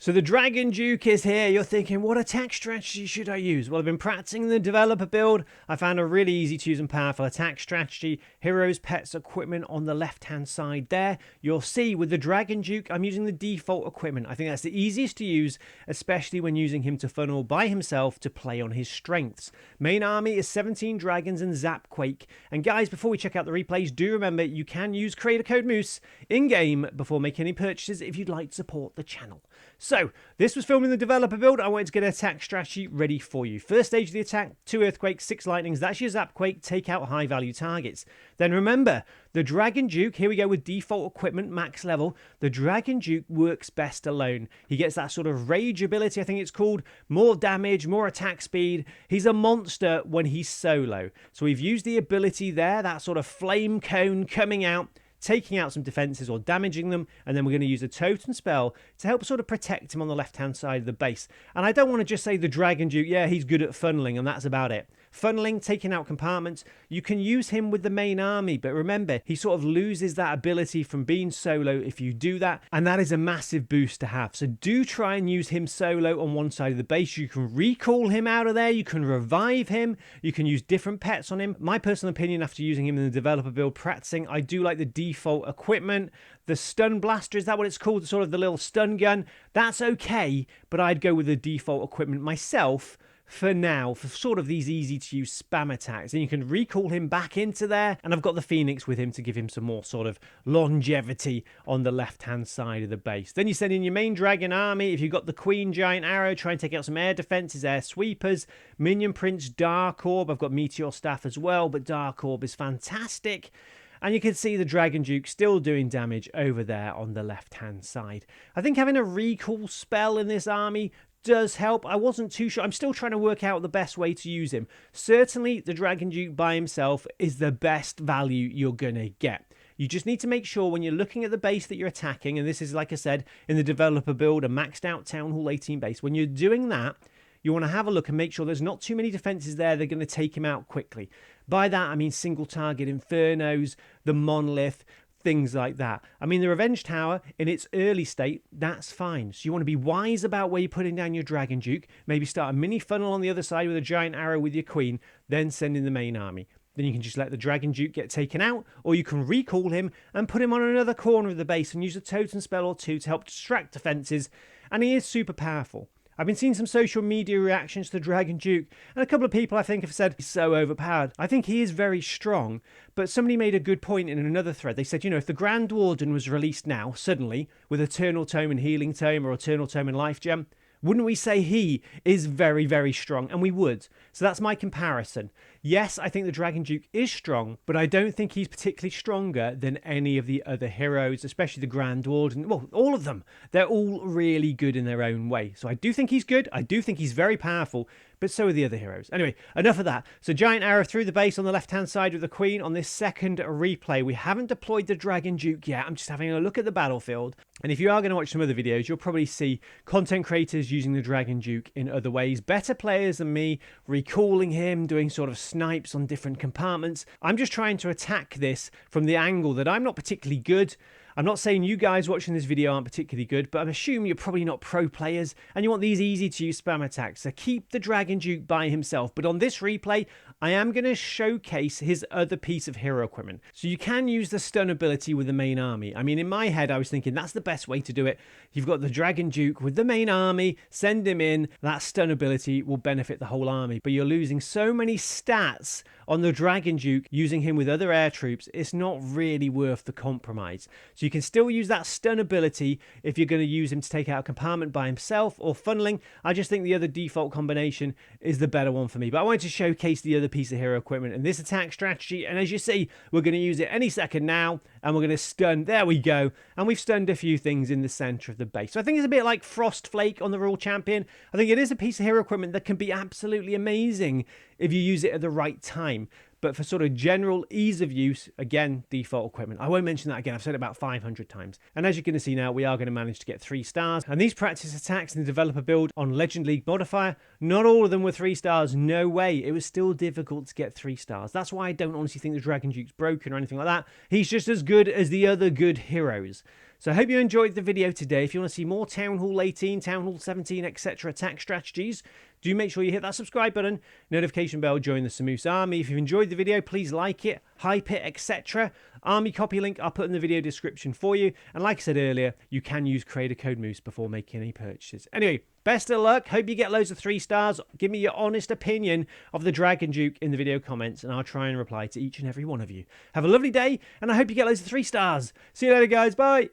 So the Dragon Duke is here. You're thinking, what attack strategy should I use? Well, I've been practicing the developer build. I found a really easy to use and powerful attack strategy. Heroes, pets, equipment on the left-hand side there. You'll see with the Dragon Duke, I'm using the default equipment. I think that's the easiest to use, especially when using him to funnel by himself to play on his strengths. Main army is 17 dragons and Zapquake. And guys, before we check out the replays, do remember you can use creator code Moose in-game before making any purchases if you'd like to support the channel. So, this was filmed in the developer build. I wanted to get an attack strategy ready for you. First stage of the attack, 2 earthquakes, 6 lightnings. That's your Zapquake. Take out high value targets. Then remember, the Dragon Duke, here we go with default equipment, max level. The Dragon Duke works best alone. He gets that sort of rage ability, I think it's called. More damage, more attack speed. He's a monster when he's solo. So we've used the ability there, that sort of flame cone coming out, taking out some defenses or damaging them, and then we're going to use a totem spell to help sort of protect him on the left-hand side of the base. And I don't want to just say the Dragon Duke, yeah, he's good at funneling, and that's about it. Funneling, taking out compartments, you can use him with the main army, but remember, he sort of loses that ability from being solo if you do that, and that is a massive boost to have. So do try and use him solo on one side of the base. You can recall him out of there, you can revive him, you can use different pets on him. My personal opinion after using him in the developer build practicing, I do like the default equipment. The stun blaster, is that what it's called? Sort of the little stun gun. That's okay, but I'd go with the default equipment myself for now, for sort of these easy to use spam attacks. And you can recall him back into there, and I've got the Phoenix with him to give him some more sort of longevity on the left hand side of the base. Then you send in your main dragon army. If you've got the Queen Giant Arrow, try and take out some air defenses, air sweepers. Minion Prince, Dark Orb. I've got Meteor Staff as well, but Dark Orb is fantastic. And you can see the Dragon Duke still doing damage over there on the left-hand side. I think having a recall spell in this army does help. I wasn't too sure. I'm still trying to work out the best way to use him. Certainly, the Dragon Duke by himself is the best value you're going to get. You just need to make sure when you're looking at the base that you're attacking, and this is, like I said, in the developer build, a maxed out Town Hall 18 base. When you're doing that, you want to have a look and make sure there's not too many defenses there. They're going to take him out quickly. By that, I mean single target Infernos, the Monolith, things like that. I mean, the Revenge Tower, in its early state, that's fine. So you want to be wise about where you're putting down your Dragon Duke. Maybe start a mini funnel on the other side with a giant arrow with your Queen, then send in the main army. Then you can just let the Dragon Duke get taken out, or you can recall him and put him on another corner of the base and use a totem spell or two to help distract defenses, and he is super powerful. I've been seeing some social media reactions to the Dragon Duke, and a couple of people I think have said he's so overpowered. I think he is very strong, but somebody made a good point in another thread. They said, you know, if the Grand Warden was released now, suddenly, with Eternal Tome and Healing Tome, or Eternal Tome and Life Gem, wouldn't we say he is very, very strong? And we would. So that's my comparison. Yes, I think the Dragon Duke is strong, but I don't think he's particularly stronger than any of the other heroes, especially the Grand Warden. Well, all of them. They're all really good in their own way. So I do think he's good. I do think he's very powerful, but so are the other heroes. Anyway, enough of that. So Giant Arrow through the base on the left-hand side with the Queen. On this second replay, we haven't deployed the Dragon Duke yet. I'm just having a look at the battlefield. And if you are going to watch some other videos, you'll probably see content creators using the Dragon Duke in other ways. Better players than me, recalling him, doing sort of snipes on different compartments. I'm just trying to attack this from the angle that I'm not particularly good. I'm not saying you guys watching this video aren't particularly good, but I'm assuming you're probably not pro players and you want these easy to use spam attacks. So keep the Dragon Duke by himself. But on this replay, I am going to showcase his other piece of hero equipment. So you can use the stun ability with the main army. I mean, in my head, I was thinking that's the best way to do it. You've got the Dragon Duke with the main army, send him in. That stun ability will benefit the whole army. But you're losing so many stats on the Dragon Duke using him with other air troops. It's not really worth the compromise. So you can still use that stun ability if you're going to use him to take out a compartment by himself or funneling. I just think the other default combination is the better one for me. But I wanted to showcase the other piece of hero equipment in this attack strategy. And as you see, we're going to use it any second now. And we're going to stun. There we go. And we've stunned a few things in the center of the base. So I think it's a bit like Frost Flake on the Royal Champion. I think it is a piece of hero equipment that can be absolutely amazing if you use it at the right time. But for sort of general ease of use, again, default equipment. I won't mention that again. I've said it about 500 times. And as you're going to see now, we are going to manage to get 3 stars. And these practice attacks in the developer build on Legend League modifier, not all of them were 3 stars. No way. It was still difficult to get 3 stars. That's why I don't honestly think the Dragon Duke's broken or anything like that. He's just as good as the other good heroes. So I hope you enjoyed the video today. If you want to see more Town Hall 18, Town Hall 17, etc. attack strategies, do make sure you hit that subscribe button, notification bell, join the Samoose Army. If you've enjoyed the video, please like it, hype it, etc. Army copy link I'll put in the video description for you. And like I said earlier, you can use creator code Moose before making any purchases. Anyway, best of luck. Hope you get loads of 3 stars. Give me your honest opinion of the Dragon Duke in the video comments, and I'll try and reply to each and every one of you. Have a lovely day, and I hope you get loads of 3 stars. See you later, guys. Bye.